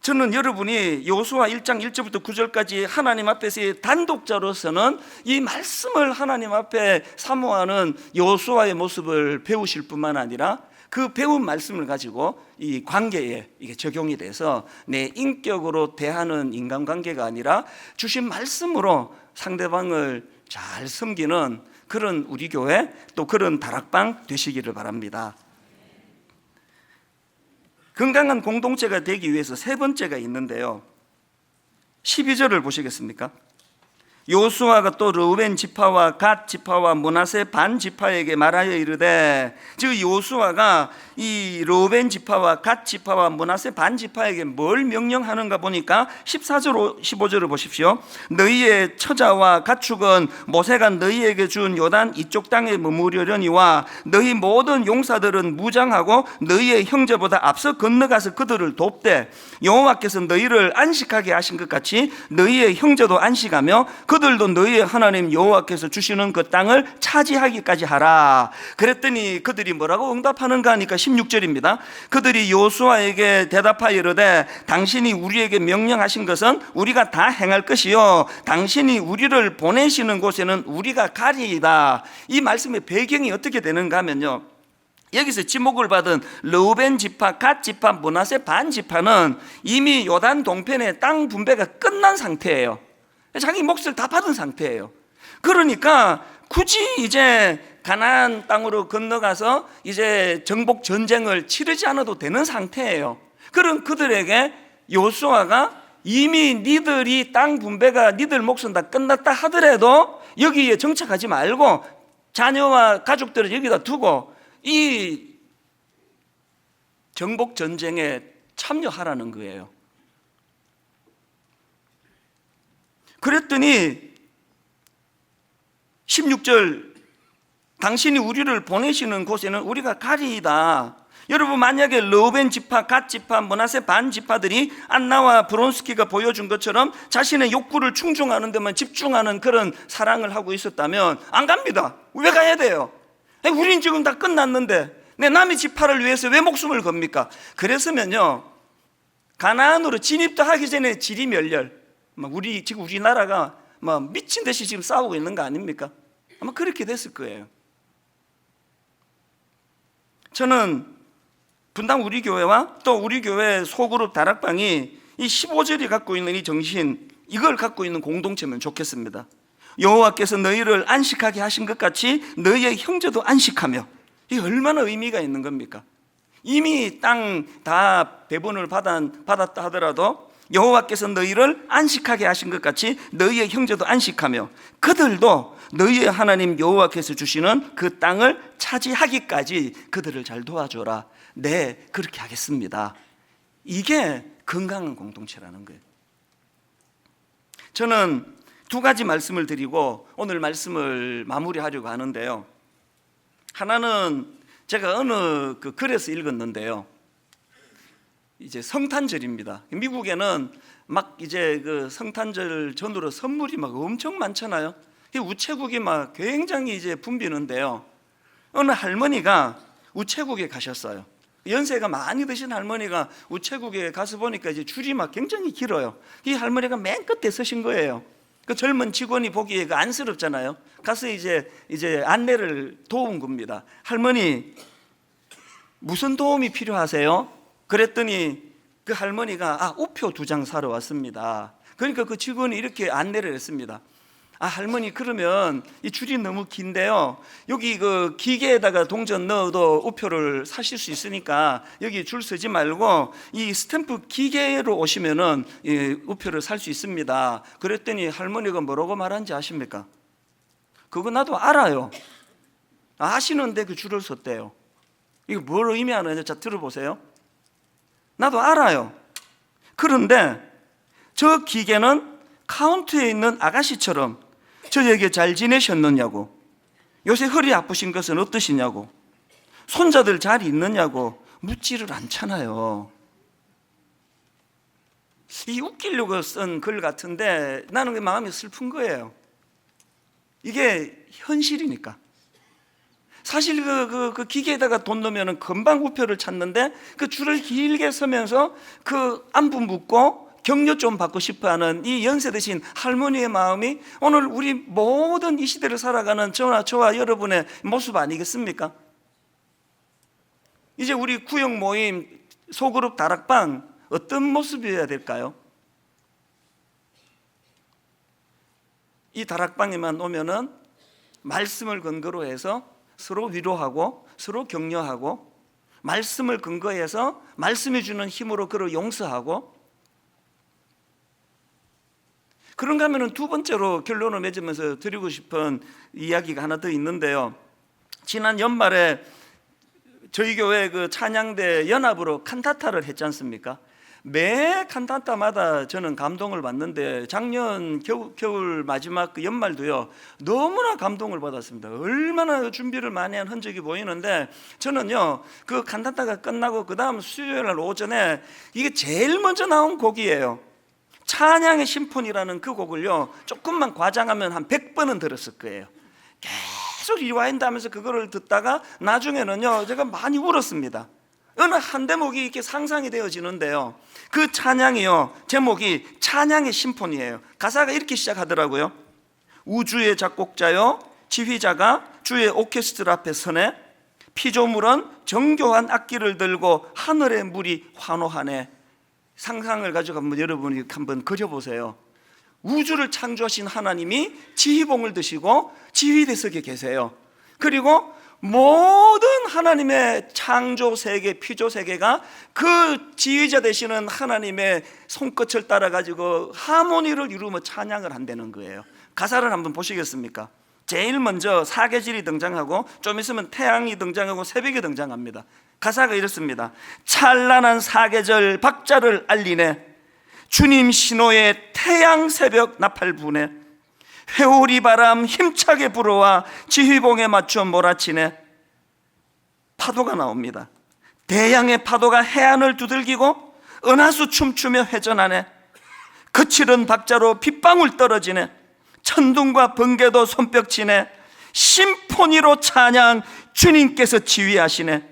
저는 여러분이 요수아 1장 1절부터 9절까지 하나님 앞에서의 단독자로서는 이 말씀을 하나님 앞에 사모하는 요수아의 모습을 배우실 뿐만 아니라 그 배운 말씀을 가지고 이 관계에 이게 적용이 돼서 내 인격으로 대하는 인간관계가 아니라 주신 말씀으로 상대방을 잘 섬기는 그런 우리 교회, 또 그런 다락방 되시기를 바랍니다. 건강한 공동체가 되기 위해서 세 번째가 있는데요, 12절을 보시겠습니까? 요수아가 또 르우벤 지파와 갓 지파와 므낫세 반 지파에게 말하여 이르되, 즉 요수아가 이 르우벤 지파와 갓 지파와 므낫세 반 지파에게 뭘 명령하는가 보니까 14절 15절을 보십시오. 너희의 처자와 가축은 모세가 너희에게 준 요단 이쪽 땅에 머무르려니와 너희 모든 용사들은 무장하고 너희의 형제보다 앞서 건너가서 그들을 돕되 여호와께서 너희를 안식하게 하신 것 같이 너희의 형제도 안식하며 그들도 너희의 하나님 여호와께서 주시는 그 땅을 차지하기까지 하라. 그랬더니 그들이 뭐라고 응답하는가 하니까 16절입니다. 그들이 여호수아에게 대답하여 이르되 당신이 우리에게 명령하신 것은 우리가 다 행할 것이요 당신이 우리를 보내시는 곳에는 우리가 가리이다. 이 말씀의 배경이 어떻게 되는가 하면요, 여기서 지목을 받은 르우벤 지파, 갓 지파, 므낫세 반 지파는 이미 요단 동편의 땅 분배가 끝난 상태예요. 자기 몫을 다 받은 상태예요. 그러니까 굳이 이제 가나안 땅으로 건너가서 이제 정복 전쟁을 치르지 않아도 되는 상태예요. 그런 그들에게 여호수아가 이미 니들이 땅 분배가 니들 몫은 다 끝났다 하더라도 여기에 정착하지 말고 자녀와 가족들을 여기다 두고 이 정복 전쟁에 참여하라는 거예요. 그랬더니 16절 당신이 우리를 보내시는 곳에는 우리가 가리이다. 여러분, 만약에 르우벤 지파, 갓 지파, 므낫세 반 지파들이 안나와 브론스키가 보여준 것처럼 자신의 욕구를 충족하는 데만 집중하는 그런 사랑을 하고 있었다면 안 갑니다. 왜 가야 돼요? 우린 지금 다 끝났는데 내 남의 지파를 위해서 왜 목숨을 겁니까? 그랬으면요, 가나안으로 진입도 하기 전에 지리멸렬, 지금 우리나라가 미친 듯이 지금 싸우고 있는 거 아닙니까? 아마 그렇게 됐을 거예요. 저는 분당 우리 교회와 또 우리 교회 소그룹 다락방이 이 15절이 갖고 있는 이 정신, 이걸 갖고 있는 공동체면 좋겠습니다. 여호와께서 너희를 안식하게 하신 것 같이 너희의 형제도 안식하며. 이게 얼마나 의미가 있는 겁니까? 이미 땅 다 배분을 받았다 하더라도 여호와께서 너희를 안식하게 하신 것 같이 너희의 형제도 안식하며 그들도 너희의 하나님 여호와께서 주시는 그 땅을 차지하기까지 그들을 잘 도와줘라. 네, 그렇게 하겠습니다. 이게 건강한 공동체라는 거예요. 저는 두 가지 말씀을 드리고 오늘 말씀을 마무리하려고 하는데요, 하나는 제가 어느 그 글에서 읽었는데요, 이제 성탄절입니다. 미국에는 막 이제 그 성탄절 전후로 선물이 막 엄청 많잖아요. 우체국이 막 굉장히 이제 붐비는데요, 어느 할머니가 우체국에 가셨어요. 연세가 많이 드신 할머니가 우체국에 가서 보니까 이제 줄이 막 굉장히 길어요. 이 할머니가 맨 끝에 서신 거예요. 그 젊은 직원이 보기에 그 안쓰럽잖아요. 가서 이제 안내를 도운 겁니다. 할머니, 무슨 도움이 필요하세요? 그랬더니 그 할머니가 우표 2장 사러 왔습니다. 그러니까 그 직원이 이렇게 안내를 했습니다. 할머니, 그러면 이 줄이 너무 긴데요, 여기 그 기계에다가 동전 넣어도 우표를 사실 수 있으니까 여기 줄 서지 말고 이 스탬프 기계로 오시면은 우표를 살 수 있습니다. 그랬더니 할머니가 뭐라고 말한지 아십니까? 그거 나도 알아요. 아시는데 그 줄을 섰대요. 이거 뭘 의미하는지 자 들어보세요. 나도 알아요. 그런데 저 기계는 카운트에 있는 아가씨처럼 저에게 잘 지내셨느냐고, 요새 허리 아프신 것은 어떠시냐고, 손자들 잘 있느냐고 묻지를 않잖아요. 이 웃기려고 쓴 글 같은데 나는 마음이 슬픈 거예요. 이게 현실이니까. 사실 그 기계에다가 돈 넣으면 금방 우표를 찾는데 그 줄을 길게 서면서 그 안부 묻고 격려 좀 받고 싶어하는 이 연세 드신 할머니의 마음이 오늘 우리 모든 이 시대를 살아가는 저와 여러분의 모습 아니겠습니까? 이제 우리 구역 모임 소그룹 다락방 어떤 모습이어야 될까요? 이 다락방에만 오면은 말씀을 근거로 해서 서로 위로하고 서로 격려하고, 말씀을 근거해서 말씀이 주는 힘으로 그를 용서하고, 그런가 하면 두 번째로 결론을 맺으면서 드리고 싶은 이야기가 하나 더 있는데요, 지난 연말에 저희 교회 그 찬양대 연합으로 칸타타를 했지 않습니까? 매 칸타타마다 저는 감동을 받는데 작년 겨울 마지막 그 연말도요, 너무나 감동을 받았습니다. 얼마나 준비를 많이 한 흔적이 보이는데, 저는요 그 칸타타가 끝나고 그 다음 수요일 날 오전에 이게 제일 먼저 나온 곡이에요. 찬양의 심포니라는 그 곡을요, 조금만 과장하면 한 100번은 들었을 거예요. 계속 리와인드 하면서 그거를 듣다가 나중에는요, 제가 많이 울었습니다. 어느 한 대목이 이렇게 상상이 되어지는데요, 그 찬양이요, 제목이 찬양의 심포니예요. 가사가 이렇게 시작하더라고요. 우주의 작곡자요, 지휘자가 주의 오케스트라 앞에 서네. 피조물은 정교한 악기를 들고 하늘의 물이 환호하네. 상상을 가지고 여러분이 한번 그려보세요. 우주를 창조하신 하나님이 지휘봉을 드시고 지휘대석에 계세요. 그리고 모든 하나님의 창조 세계, 피조 세계가 그 지휘자 되시는 하나님의 손끝을 따라 가지고 하모니를 이루며 찬양을 한다는 거예요. 가사를 한번 보시겠습니까? 제일 먼저 사계절이 등장하고 좀 있으면 태양이 등장하고 새벽이 등장합니다. 가사가 이렇습니다. 찬란한 사계절 박자를 알리네. 주님 신호에 태양 새벽 나팔 부네. 회오리 바람 힘차게 불어와 지휘봉에 맞춰 몰아치네. 파도가 나옵니다. 대양의 파도가 해안을 두들기고 은하수 춤추며 회전하네. 거칠은 박자로 빗방울 떨어지네. 천둥과 번개도 손뼉치네. 심포니로 찬양, 주님께서 지휘하시네.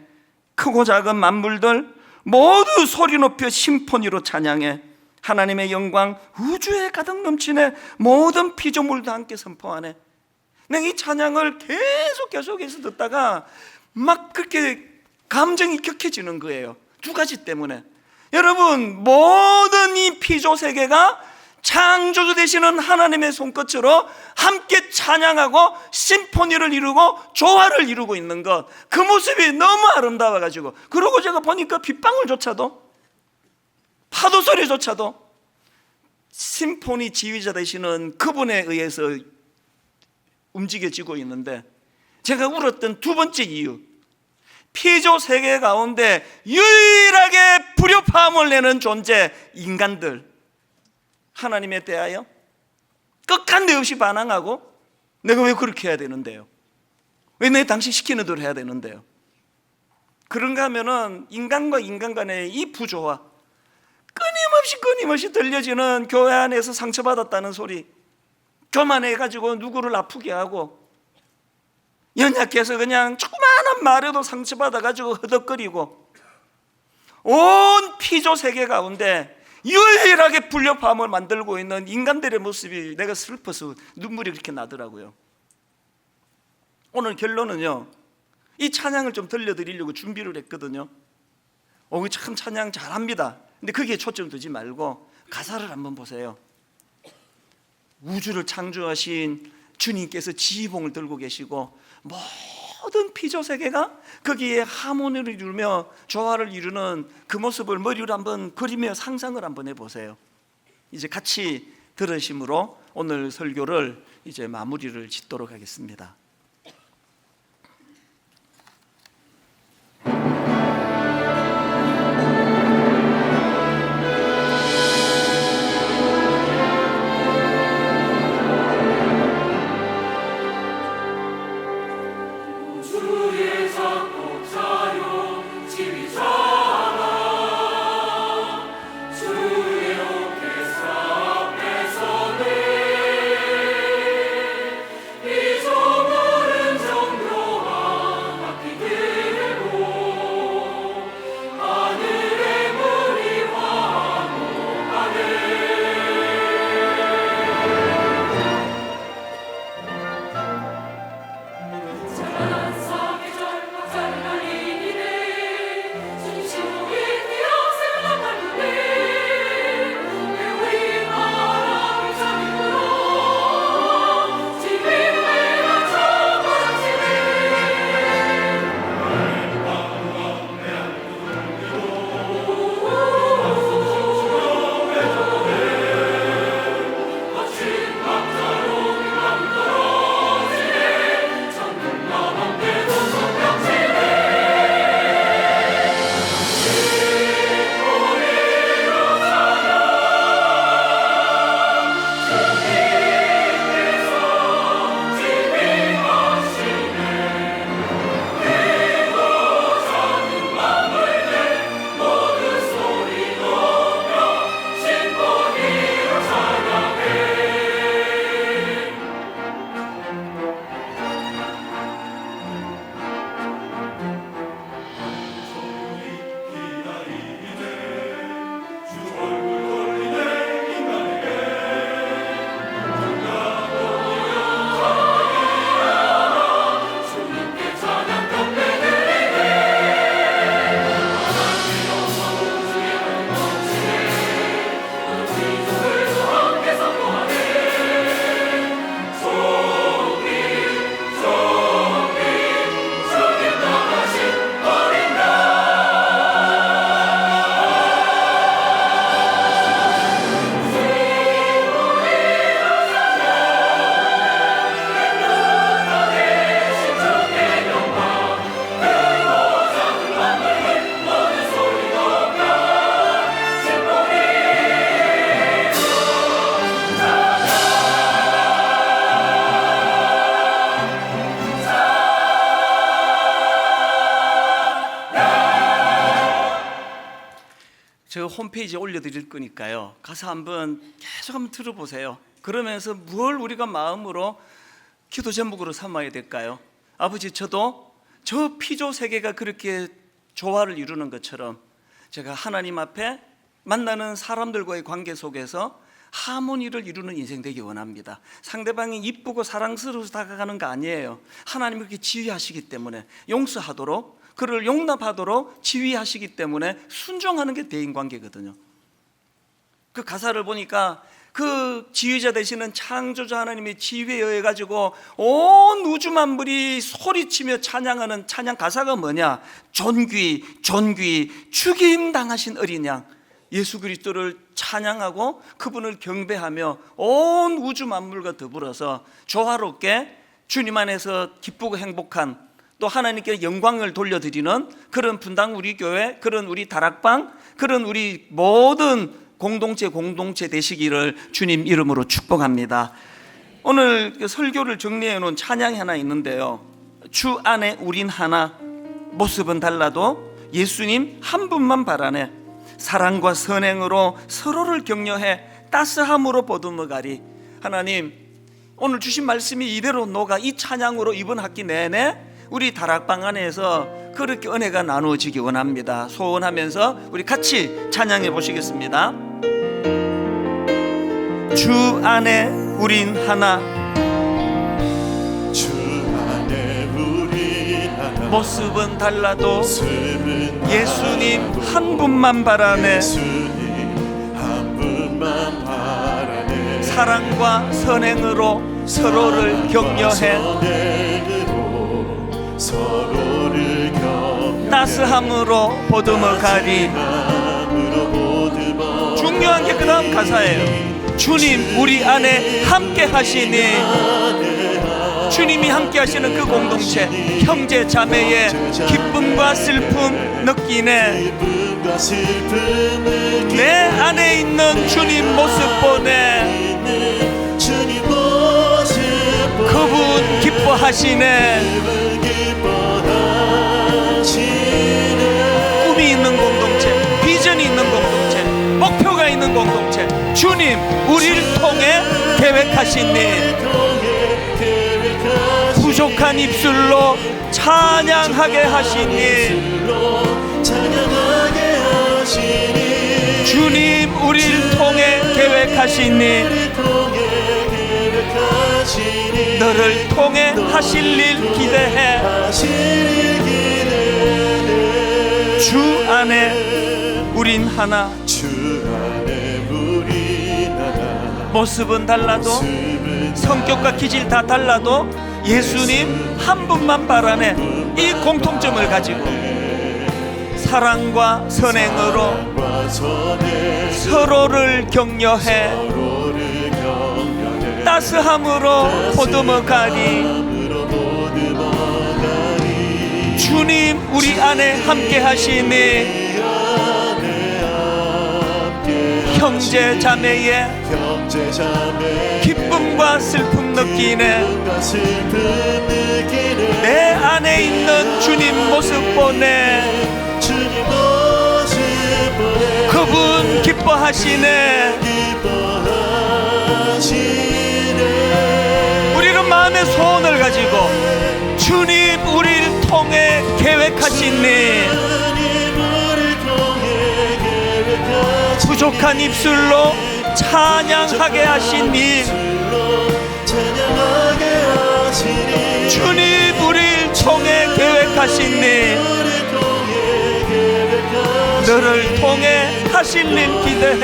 크고 작은 만물들 모두 소리 높여 심포니로 찬양해. 하나님의 영광 우주에 가득 넘치네. 모든 피조물도 함께 선포하네. 내가 이 찬양을 계속해서 듣다가 막 그렇게 감정이 격해지는 거예요. 두 가지 때문에. 여러분, 모든 이 피조 세계가 창조주 되시는 하나님의 손끝으로 함께 찬양하고 심포니를 이루고 조화를 이루고 있는 것, 그 모습이 너무 아름다워가지고, 그러고 제가 보니까 빗방울조차도, 파도 소리조차도 심포니 지휘자 되시는 그분에 의해서 움직여지고 있는데, 제가 울었던 두 번째 이유, 피조 세계 가운데 유일하게 불협화음을 내는 존재, 인간들, 하나님에 대하여 끝간데 없이 반항하고, 내가 왜 그렇게 해야 되는데요? 왜 내 당신 시키는 대로 해야 되는데요? 그런가 하면은 인간과 인간 간의 이 부조화, 끊임없이 들려지는 교회 안에서 상처받았다는 소리, 교만해가지고 누구를 아프게 하고, 연약해서 그냥 조그마한 말에도 상처받아가지고 허덕거리고, 온 피조 세계 가운데 유일하게 불협화음을 만들고 있는 인간들의 모습이 내가 슬퍼서 눈물이 그렇게 나더라고요. 오늘 결론은요, 이 찬양을 좀 들려드리려고 준비를 했거든요. 참 찬양 잘합니다. 근데 거기에 초점 두지 말고 가사를 한번 보세요. 우주를 창조하신 주님께서 지휘봉을 들고 계시고 모든 피조 세계가 거기에 하모니를 이루며 조화를 이루는 그 모습을 머리로 한번 그리며 상상을 한번 해보세요. 이제 같이 들으심으로 오늘 설교를 이제 마무리를 짓도록 하겠습니다. 이 종은 저 홈페이지에 올려드릴 거니까요, 가서 한번 계속 한번 들어보세요. 그러면서 뭘 우리가 마음으로 기도 제목으로 삼아야 될까요? 아버지, 저도 저 피조 세계가 그렇게 조화를 이루는 것처럼 제가 하나님 앞에 만나는 사람들과의 관계 속에서 하모니를 이루는 인생 되기 원합니다. 상대방이 이쁘고 사랑스러워서 다가가는 거 아니에요. 하나님이 그렇게 지휘하시기 때문에 용서하도록, 그를 용납하도록 지휘하시기 때문에 순종하는 게 대인관계거든요. 그 가사를 보니까 그 지휘자 되시는 창조자 하나님의 지휘에 의해 가지고 온 우주 만물이 소리치며 찬양하는 찬양 가사가 뭐냐? 존귀 존귀 죽임 당하신 어린 양 예수 그리스도를 찬양하고 그분을 경배하며 온 우주 만물과 더불어서 조화롭게 주님 안에서 기쁘고 행복한, 또 하나님께 영광을 돌려드리는 그런 분당 우리 교회, 그런 우리 다락방, 그런 우리 모든 공동체 되시기를 주님 이름으로 축복합니다. 오늘 설교를 정리해 놓은 찬양이 하나 있는데요, 주 안에 우린 하나, 모습은 달라도 예수님 한 분만 바라네, 사랑과 선행으로 서로를 격려해 따스함으로 보듬어가리. 하나님, 오늘 주신 말씀이 이대로 녹아 이 찬양으로 이번 학기 내내 우리 다락방 안에서 그렇게 은혜가 나누어지기 원합니다. 소원하면서 우리 같이 찬양해 보시겠습니다. 주 안에 우린 하나, 주 안에 우린 하나, 모습은 달라도 예수님 한 분만 바라네, 예수님 한 분만 바라네, 사랑과 선행으로 서로를 격려해 서로를 격려해 따스함으로 보듬어 가리. 중요한 게 그 다음 가사예요. 주님 우리 안에 함께 하시니, 주님이 함께 하시는 그 공동체, 형제 자매의 기쁨과 슬픔 느끼네. 내 안에 있는 주님 모습 보네. 그분 기뻐하시네. 꿈이 있는 공동체, 비전이 있는 공동체, 목표가 있는 공동체, 주님 우리를 통해 계획하시니 부족한 입술로 찬양하게 하시니, 주님 우리를 통해 계획하시니 너를 통해 하실 일 기대해. 주 안에 우린 하나, 모습은 달라도 성격과 기질 다 달라도 예수님 한 분만 바라네. 이 공통점을 가지고 사랑과 선행으로 서로를 격려해 따스함으로 보듬어 가리. 주님 우리 안에 함께 하시니 형제 자매의 기쁨과 슬픔 느끼네. 내 안에 있는 주님 모습 보네. 그분 기뻐하시네. 우리는 마음의 소원을 가지고 주님 우리를 통해 계획하시니 부족한 입술로 찬양하게 하시니 주님 우리를 통해 계획하시니 너를 통해 하실 일 기대해.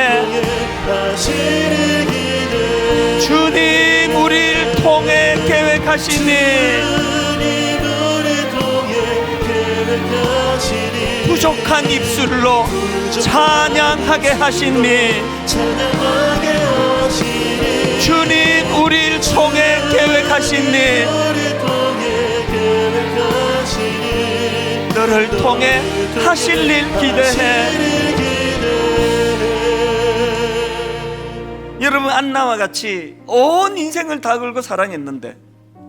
주님 우리를 통해 계획하시니 부족한 입술로 찬양하게 하시니 주님 우리를 통해 계획하시니 너를 통해 하실 일 기대해. 여러분, 안나와 같이 온 인생을 다 걸고 사랑했는데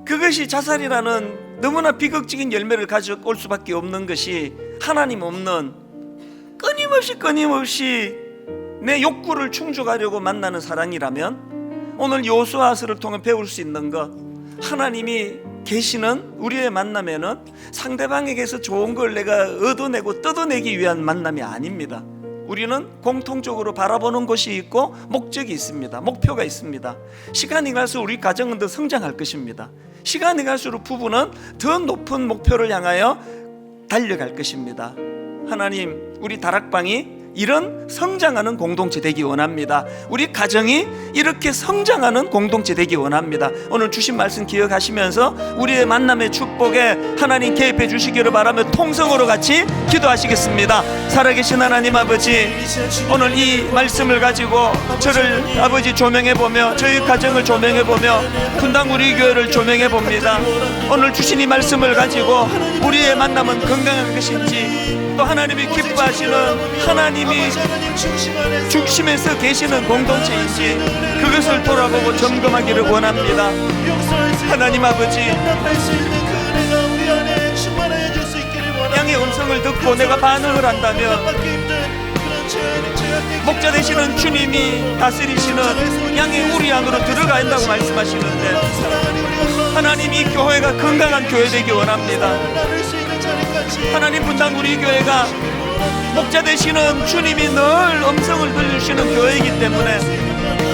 그것이 자살이라는 너무나 비극적인 열매를 가져올 수밖에 없는 것이 하나님 없는 끊임없는 끊임없이 내 욕구를 충족하려고 만나는 사랑이라면 오늘 여호수아서를 통해 배울 수 있는 것, 하나님이 계시는 우리의 만남에는 상대방에게서 좋은 걸 내가 얻어내고 뜯어내기 위한 만남이 아닙니다. 우리는 공통적으로 바라보는 것이 있고 목적이 있습니다. 목표가 있습니다. 시간이 갈수록 우리 가정은 더 성장할 것입니다. 시간이 갈수록 부부는 더 높은 목표를 향하여 달려갈 것입니다. 하나님, 우리 다락방이 이런 성장하는 공동체 되기 원합니다. 우리 가정이 이렇게 성장하는 공동체 되기 원합니다. 오늘 주신 말씀 기억하시면서 우리의 만남의 축복에 하나님 개입해 주시기를 바라며 통성으로 같이 기도하시겠습니다. 살아계신 하나님 아버지, 오늘 이 말씀을 가지고 저를 아버지 조명해보며 저희 가정을 조명해보며 분당 우리 교회를 조명해봅니다. 오늘 주신 이 말씀을 가지고 우리의 만남은 건강한 것인지, 또 하나님이 기뻐하시는 하나님이 중심에서 계시는 공동체인지 그것을 돌아보고 점검하기를 원합니다. 하나님 아버지, 양의 음성을 듣고 내가 반응을 한다면 목자 되시는 주님이 다스리시는 양의 우리 안으로 들어가야 한다고 말씀하시는데, 하나님 이 교회가 건강한 교회 되기 원합니다. 하나님, 분당 우리 교회가 목자 되시는 주님이 늘 음성을 들려주시는 교회이기 때문에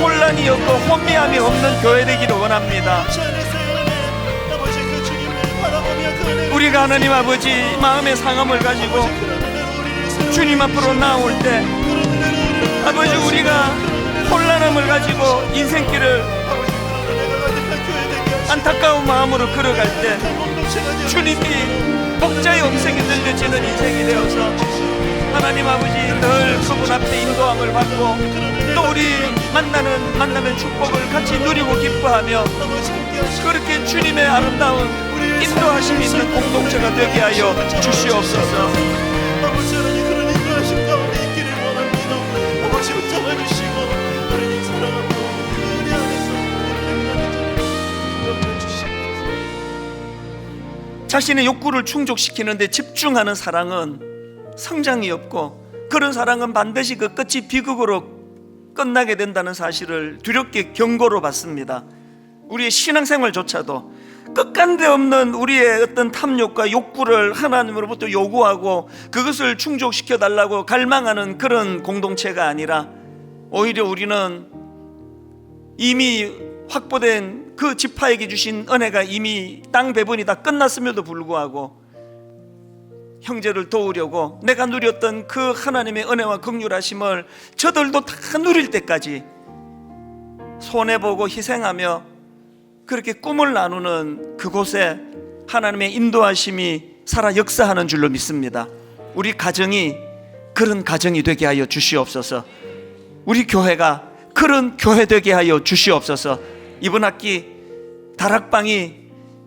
혼란이 없고 혼미함이 없는 교회 되기를 원합니다. 우리가 하나님 아버지 마음의 상함을 가지고 주님 앞으로 나올 때, 아버지 우리가 혼란함을 가지고 인생길을 안타까운 마음으로 걸어갈 때 주님이 목자의 음성이 들려지는 인생이 되어서 하나님 아버지 늘 그분 앞에 인도함을 받고 또 우리 만남의 축복을 같이 누리고 기뻐하며 그렇게 주님의 아름다운 인도하심이 있는 공동체가 되게 하여 주시옵소서. 아버지 하나님, 그런 인도하심 가운데 있기를 원합니다. 아버지 붙잡아주시고 하나님 사랑하고 은혜 안에서 우리를 주시옵소서. 자신의 욕구를 충족시키는데 집중하는 사랑은 성장이 없고, 그런 사랑은 반드시 그 끝이 비극으로 끝나게 된다는 사실을 두렵게 경고로 받습니다. 우리의 신앙생활조차도 끝간데 없는 우리의 어떤 탐욕과 욕구를 하나님으로부터 요구하고 그것을 충족시켜 달라고 갈망하는 그런 공동체가 아니라, 오히려 우리는 이미 확보된 그 지파에게 주신 은혜가 이미 땅 배분이 다 끝났음에도 불구하고 형제를 도우려고 내가 누렸던 그 하나님의 은혜와 긍휼하심을 저들도 다 누릴 때까지 손해보고 희생하며 그렇게 꿈을 나누는 그곳에 하나님의 인도하심이 살아 역사하는 줄로 믿습니다. 우리 가정이 그런 가정이 되게 하여 주시옵소서. 우리 교회가 그런 교회 되게 하여 주시옵소서. 이번 학기 다락방이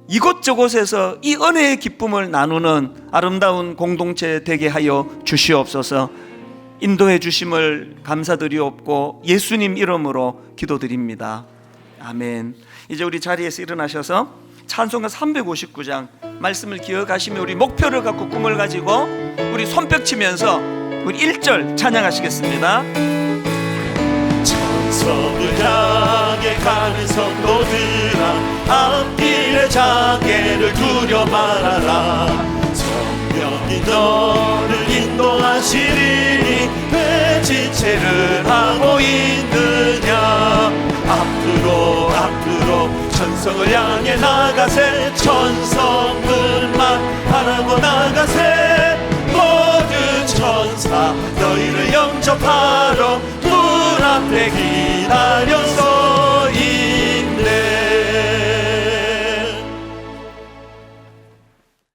이곳저곳에서 이 은혜의 기쁨을 나누는 아름다운 공동체 되게 하여 주시옵소서. 인도해 주심을 감사드리옵고 예수님 이름으로 기도드립니다. 아멘. 이제 우리 자리에서 일어나셔서 찬송가 359장 말씀을 기억하시며 우리 목표를 갖고 꿈을 가지고 우리 손뼉 치면서 우리 1절 찬양하시겠습니다. 천성을 향해 가는 성도들아, 앞길의 장애를 두려 말아라. 성령이 너를 인도하시리니 왜 지체를 하고 있느냐. 앞으로 천성을 향해 나가세. 천성들만 바라고 나가세. 모든 천사 너희를 영접하러 문 앞에